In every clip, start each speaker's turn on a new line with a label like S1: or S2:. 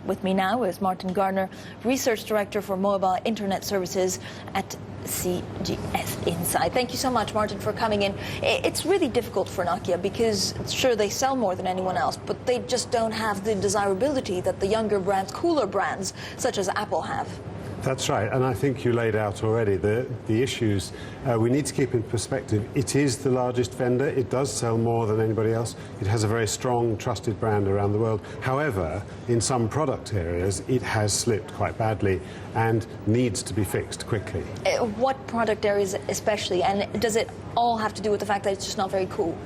S1: With me now is Martin Garner, Research Director for Mobile Internet Services at CCS Insight. Thank you so much, Martin, for coming in. It's really difficult for Nokia because, sure, they sell more than anyone else, but they just don't have the desirability that the younger brands, cooler brands, such as Apple have.
S2: That's right, and I think you laid out already the issues we need to keep in perspective. It is the largest vendor. It does sell more than anybody else. It has a very strong, trusted brand around the world. However, in some product areas, it has slipped quite badly and needs to be fixed quickly.
S1: What product areas especially, and does it all have to do with the fact that it's just not very cool?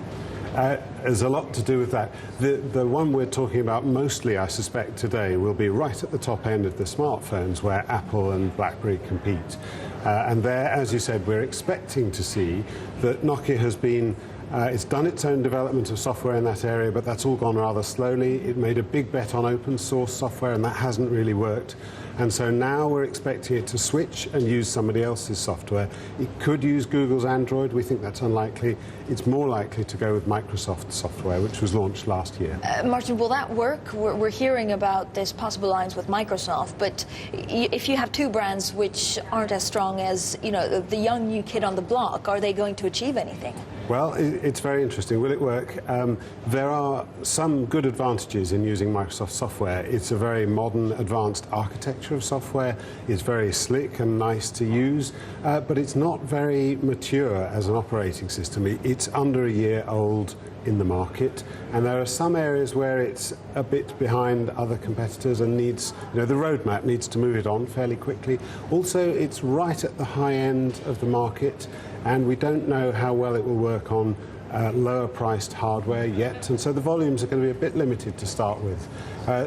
S2: There's a lot to do with that. The one we're talking about mostly, I suspect, today will be right at the top end of the smartphones where Apple and BlackBerry compete. And there, as you said, we're expecting to see that Nokia has been it's done its own development of software in that area, but that's all gone rather slowly. It made a big bet on open source software, and that hasn't really worked. And so now we're expecting it to switch and use somebody else's software. It could use Google's Android. We think that's unlikely. It's more likely to go with Microsoft software, which was launched last year.
S1: Martin, will that work? We're hearing about this possible alliance with Microsoft, but if you have two brands which aren't as strong as, you know, the young new kid on the block, are they going to achieve anything?
S2: Well, it's very interesting. Will it work? There are some good advantages in using Microsoft software. It's a very modern, advanced architecture of software. It's very slick and nice to use, but it's not very mature as an operating system. It's under a year old in the market, and there are some areas where it's a bit behind other competitors and needs, you know, the roadmap needs to move it on fairly quickly. Also, it's right at the high end of the market, and we don't know how well it will work on lower priced hardware yet, and so the volumes are going to be a bit limited to start with.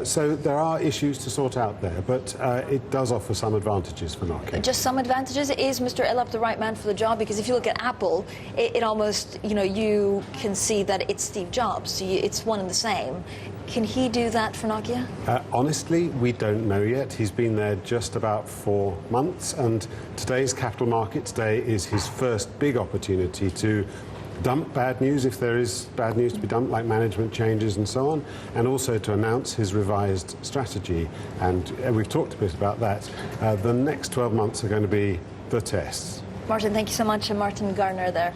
S2: So there are issues to sort out there, but it does offer some advantages for Nokia.
S1: Just some advantages? Is Mr. Elop the right man for the job? Because if you look at Apple, it almost, you know, you can see that it's Steve Jobs. It's one and the same. Can he do that for Nokia?
S2: Honestly, we don't know yet. He's been there just about 4 months, and today's Capital Markets Day is his first big opportunity to dump bad news if there is bad news to be dumped, like management changes and so on, and also to announce his revised strategy. And we've talked a bit about that. The next 12 months are going to be the tests.
S1: Martin, thank you so much. And Martin Garner there.